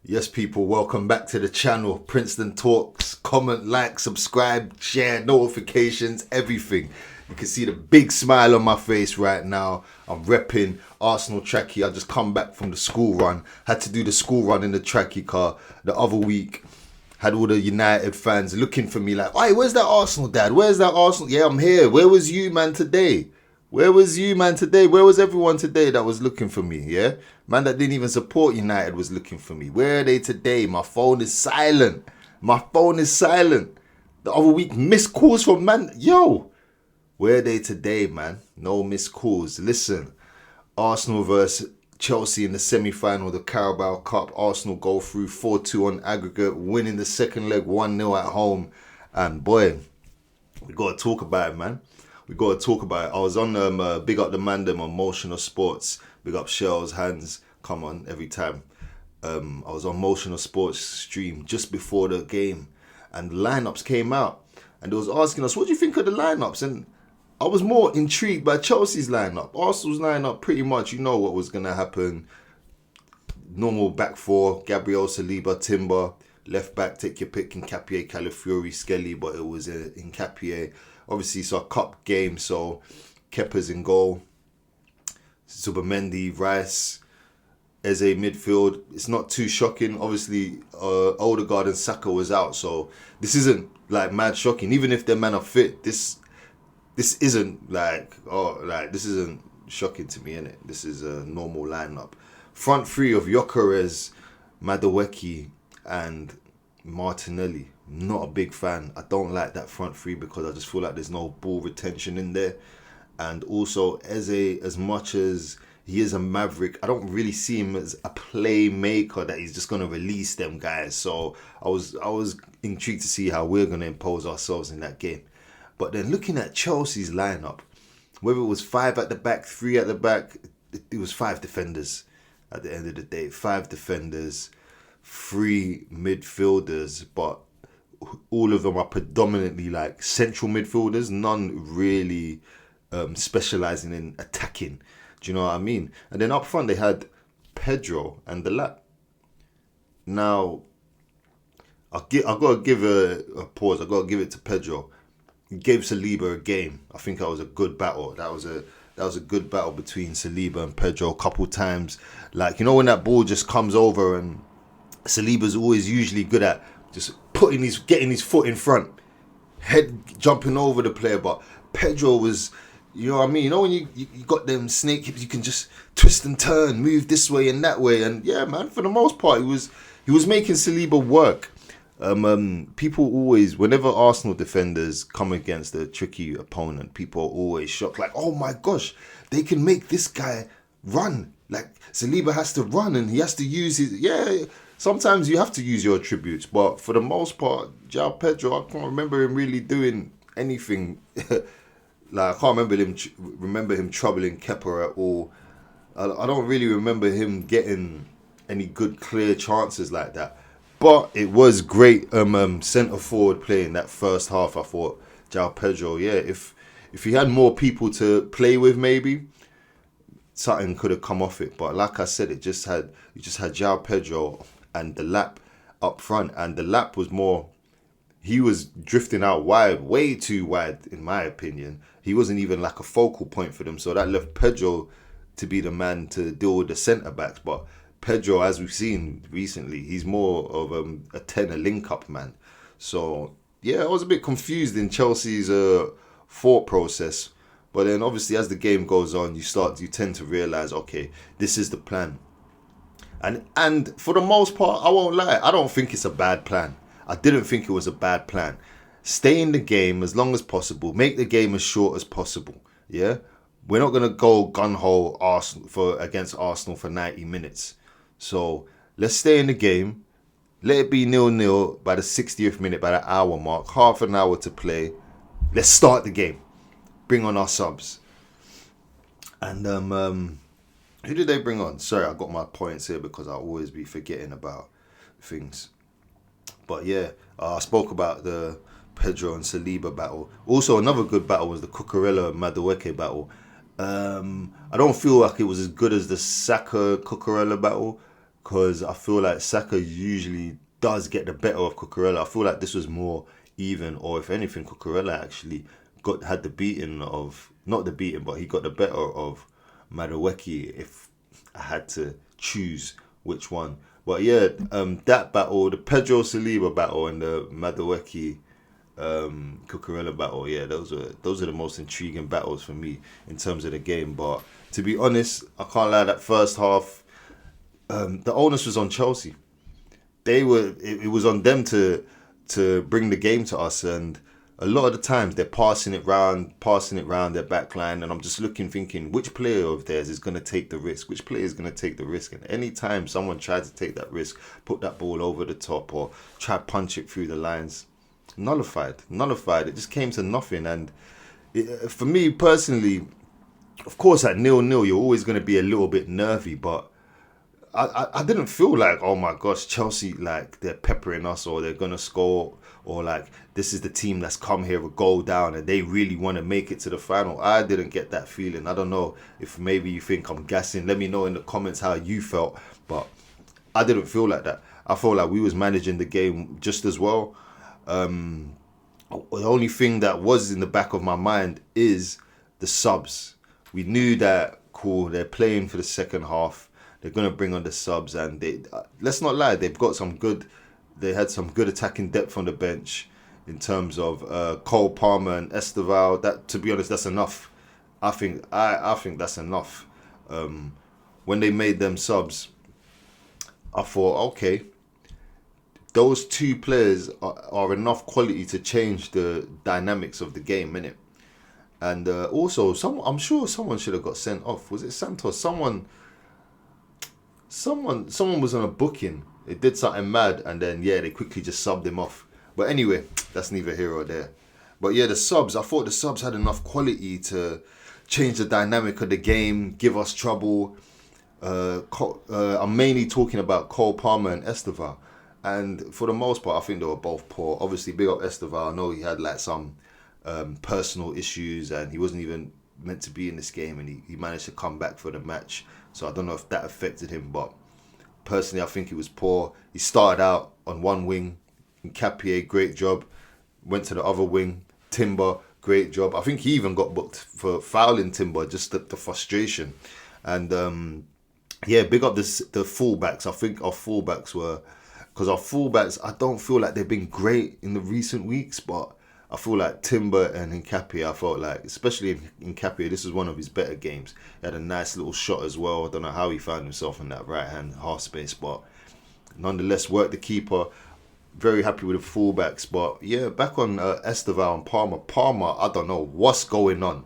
Yes, people, welcome back to the channel. Princeton Talks. Comment, like, subscribe, share, notifications, everything. You can see the big smile on my face right now. I'm repping Arsenal trackie. I just come back from the school run. Had to do the school run in the trackie car the other week. Had all the United fans looking for me like, hey, where's that Arsenal, dad? Where's that Arsenal? Yeah, I'm here. Where was you, man, today? Where was you, man, today? Where was everyone today that was looking for me, yeah? Man that didn't even support United was looking for me. Where are they today? My phone is silent. My phone is silent. The other week, missed calls from man. Yo, where are they today, man? No missed calls. Listen, Arsenal versus Chelsea in the semi-final of the Carabao Cup. Arsenal go through 4-2 on aggregate, winning the second leg 1-0 at home. And boy, we got to talk about it, man. We got to talk about it. I was on big up the man them on Motional Sports. Big up Shells, Hands. Come on, every time. I was on Motional Sports stream just before the game. And the lineups came out. And they was asking us, what do you think of the lineups? And I was more intrigued by Chelsea's lineup. Arsenal's lineup, pretty much, you know what was going to happen. Normal back four, Gabriel, Saliba, Timber. Left back, take your pick, Nkapie, Calafiori, Skelly, but it was Nkapie. Obviously, it's a cup game, so Kepa's in goal. Zubimendi, Rice, Eze midfield. It's not too shocking. Obviously, Odegaard and Saka was out, so this isn't like mad shocking. Even if their men are fit, this isn't this isn't shocking to me, innit? This is a normal lineup. Front three of Gyökeres, Madueke, and Martinelli. Not a big fan. I don't like that front three because I just feel like there's no ball retention in there. And also Eze, as much as he is a maverick, I don't really see him as a playmaker that he's just gonna release them guys. So I was intrigued to see how we're gonna impose ourselves in that game. But then looking at Chelsea's lineup, whether it was 5 at the back, 3 at the back, it was 5 defenders at the end of the day. 5 defenders, 3 midfielders, but all of them are predominantly like central midfielders, none really specializing in attacking. Do you know what I mean? And then up front they had Pedro and the lap. Now, I've got to give a pause. I've got to give it to Pedro. He gave Saliba a game. I think that was a good battle. That was a good battle between Saliba and Pedro a couple times. Like, you know, when that ball just comes over and Saliba's always usually good at just getting his foot in front, head jumping over the player. But Pedro was, you know what I mean? You know when you got them snake hips, you can just twist and turn, move this way and that way. And yeah, man, for the most part, he was making Saliba work. People always, whenever Arsenal defenders come against a tricky opponent, people are always shocked. Like, oh my gosh, they can make this guy run. Like, Saliba has to run and he has to use his... Yeah, sometimes you have to use your attributes. But for the most part, João Pedro, I can't remember him really doing anything. Like, I can't remember him troubling Kepa at all. I don't really remember him getting any good, clear chances like that. But it was great centre forward play in that first half. I thought João Pedro, yeah, if he had more people to play with, maybe something could have come off it. But like I said, you just had João Pedro and the lap up front, and the lap was more. He was drifting out wide, way too wide, in my opinion. He wasn't even like a focal point for them, so that left Pedro to be the man to deal with the centre backs. But Pedro, as we've seen recently, he's more of a 10, a link-up man. So, yeah, I was a bit confused in Chelsea's thought process. But then, obviously, as the game goes on, you tend to realise, okay, this is the plan. And for the most part, I won't lie, I don't think it's a bad plan. I didn't think it was a bad plan. Stay in the game as long as possible. Make the game as short as possible. Yeah? We're not going to go gun-ho against Arsenal for 90 minutes. So let's stay in the game. Let it be 0-0 by the 60th minute, by the hour mark. Half an hour to play. Let's start the game. Bring on our subs. And who did they bring on? Sorry, I got my points here because I'll always be forgetting about things. But yeah, I spoke about the Pedro and Saliba battle. Also, another good battle was the Cucurella-Madueke battle. I don't feel like it was as good as the Saka-Cucurella battle. because I feel like Saka usually does get the better of Cucurella. I feel like this was more even, or if anything, Cucurella actually had the beating of, not the beating, but he got the better of Madueke if I had to choose which one. But yeah, that battle, the Pedro Saliba battle and the Madueke Cucurella battle, yeah, those are the most intriguing battles for me in terms of the game. But to be honest, I can't lie, that first half, the onus was on Chelsea. It was on them to bring the game to us, and a lot of the times they're passing it round their back line, and I'm just thinking, which player of theirs is going to take the risk? Which player is going to take the risk? And any time someone tried to take that risk, put that ball over the top or try to punch it through the lines, nullified. It just came to nothing. And for me personally, of course, at 0-0, you're always going to be a little bit nervy, but I didn't feel like, oh my gosh, Chelsea, like, they're peppering us or they're going to score, or like, this is the team that's come here with goal down and they really want to make it to the final. I didn't get that feeling. I don't know if maybe you think I'm gassing. Let me know in the comments how you felt, but I didn't feel like that. I felt like we was managing the game just as well. The only thing that was in the back of my mind is the subs. We knew that, cool, they're playing for the second half. They're going to bring on the subs, and let's not lie, they had some good attacking depth on the bench in terms of Cole Palmer and Esteval. That, to be honest, that's enough. I think that's enough. When they made them subs, I thought, okay, those two players are enough quality to change the dynamics of the game, innit? And also, I'm sure someone should have got sent off. Was it Santos? Someone was on a booking. They did something mad, and then they quickly just subbed him off. But anyway, that's neither here or there. But yeah, the subs, I thought the subs had enough quality to change the dynamic of the game, give us trouble. I'm mainly talking about Cole Palmer and Esteval. And for the most part, I think they were both poor. Obviously, big up Esteval. I know he had like some personal issues and he wasn't even meant to be in this game, and he managed to come back for the match. So I don't know if that affected him, but personally I think he was poor. He started out on one wing, Nkapie, great job. Went to the other wing, Timber, great job. I think he even got booked for fouling Timber, just the frustration. And big up the fullbacks. I think our fullbacks I don't feel like they've been great in the recent weeks, but I feel like Timber and Nkapie, I felt like, especially Nkapie, this is one of his better games. He had a nice little shot as well. I don't know how he found himself in that right-hand half space, but nonetheless, worked the keeper. Very happy with the fullbacks. But yeah, back on Esteval and Palmer. Palmer, I don't know what's going on.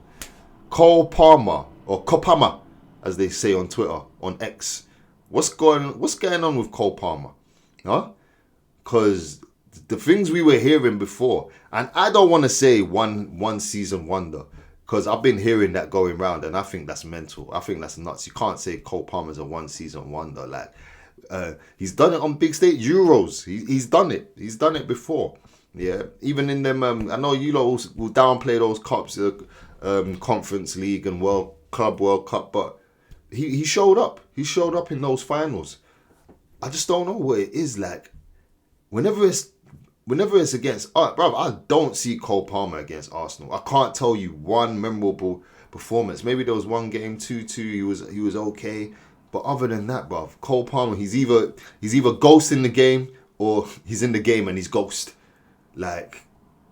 Cole Palmer, or Kopama, as they say on Twitter, on X. What's going on with Cole Palmer? Huh? Because the things we were hearing before, and I don't want to say one season wonder, because I've been hearing that going round, and I think that's mental. I think that's nuts. You can't say Cole Palmer's a one season wonder. Like, he's done it on big stage Euros. He's done it. He's done it before. Yeah, even in them. I know you lot will downplay those cups, Conference League and World Cup, but he showed up. He showed up in those finals. I just don't know what it is like. Whenever it's against, bro, I don't see Cole Palmer against Arsenal. I can't tell you one memorable performance. Maybe there was one game 2-2. He was okay, but other than that, bro, Cole Palmer, he's either ghost in the game or he's in the game and he's ghost. Like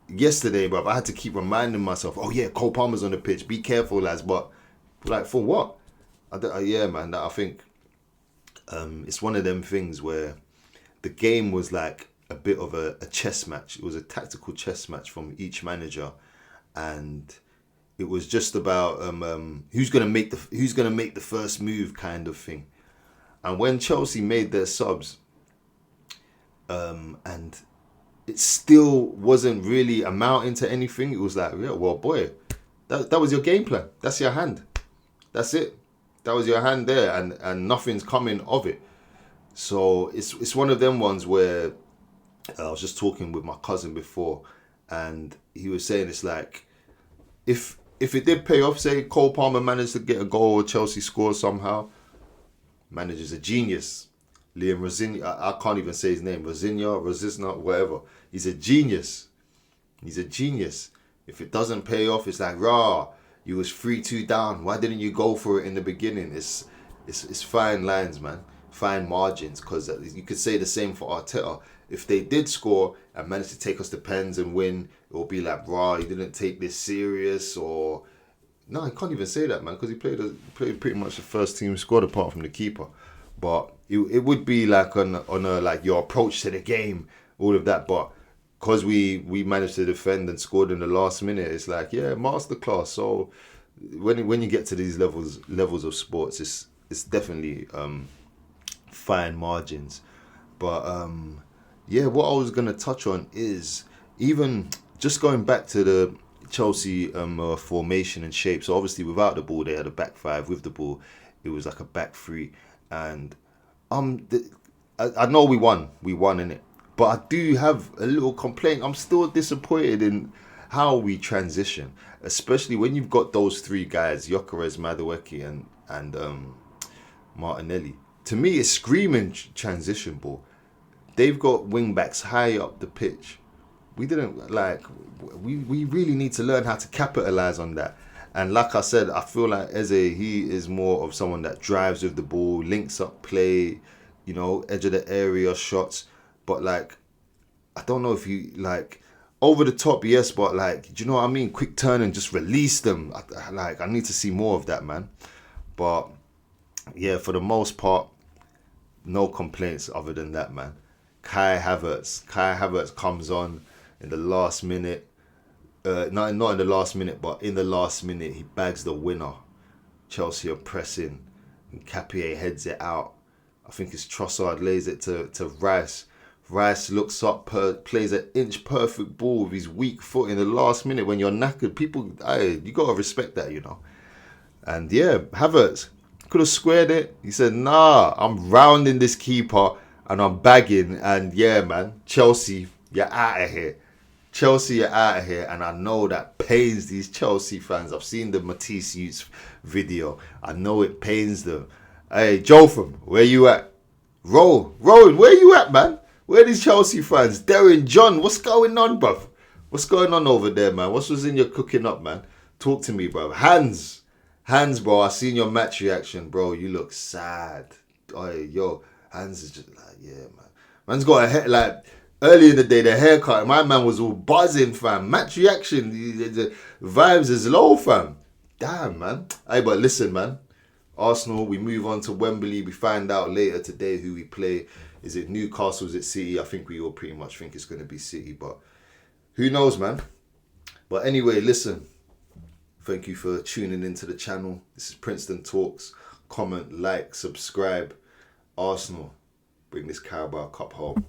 yesterday, bro, I had to keep reminding myself, oh yeah, Cole Palmer's on the pitch. Be careful, lads. But like, for what? Yeah, man. I think it's one of them things where the game was like a bit of a chess match. It was a tactical chess match from each manager, and it was just about who's gonna make the first move kind of thing. And when Chelsea made their subs, and it still wasn't really amounting to anything. It was like, yeah, well, boy, that was your game plan. That's your hand. That's it. That was your hand there, and nothing's coming of it. So it's one of them ones where I was just talking with my cousin before, and he was saying it's like, if it did pay off, say Cole Palmer managed to get a goal or Chelsea scored somehow, manager's a genius. Liam Rosenoir, I can't even say his name. Rosenoir, whatever. He's a genius. He's a genius. If it doesn't pay off, it's like, rah, you was 3-2 down. Why didn't you go for it in the beginning? It's fine lines, man. Fine margins. Because you could say the same for Arteta. If they did score and managed to take us to pens and win, it will be like, rah, you didn't take this serious. Or no, I can't even say that, man, because he played pretty much the first team squad apart from the keeper. But it would be like on a like your approach to the game, all of that. But because we managed to defend and scored in the last minute, it's like, yeah, masterclass. So when you get to these levels of sports, it's definitely fine margins. But yeah, what I was gonna touch on is even just going back to the Chelsea formation and shape. So obviously without the ball they had a back five. With the ball it was like a back three. And I know we won in it, but I do have a little complaint. I'm still disappointed in how we transition, especially when you've got those three guys, Gyökeres, Madueke and Martinelli. To me, it's screaming transition ball. They've got wing backs high up the pitch. We didn't we really need to learn how to capitalize on that. And like I said, I feel like Eze, he is more of someone that drives with the ball, links up play, edge of the area shots. But like, I don't know if you like over the top, yes, but like, do you know what I mean? Quick turn and just release them. I need to see more of that, man. But yeah, for the most part, no complaints other than that, man. Kai Havertz comes on in the last minute. Not in the last minute, but in the last minute, he bags the winner. Chelsea are pressing. And Capier heads it out. I think it's Trossard lays it to Rice. Rice looks up, plays an inch perfect ball with his weak foot in the last minute. When you're knackered, you got to respect that, And yeah, Havertz could have squared it. He said, nah, I'm rounding this keeper and I'm bagging. And yeah, man, Chelsea, you're out of here. Chelsea are out of here, and I know that pains these Chelsea fans. I've seen the Matisse Utes video. I know it pains them. Hey, Jotham, where you at? Rowan, where you at, man? Where are these Chelsea fans? Darren, John, what's going on, bruv? What's going on over there, man? What was in your cooking up, man? Talk to me, bro. Hands, bro. I seen your match reaction, bro. You look sad. Yo, Hands is just like, yeah, man. Man's got a head like. Early in the day, the haircut, my man was all buzzing, fam. Match reaction, the vibes is low, fam. Damn, man. Hey, but listen, man. Arsenal, we move on to Wembley. We find out later today who we play. Is it Newcastle? Is it City? I think we all pretty much think it's going to be City, but who knows, man. But anyway, listen. Thank you for tuning into the channel. This is Princeton Talks. Comment, like, subscribe. Arsenal, bring this Carabao Cup home.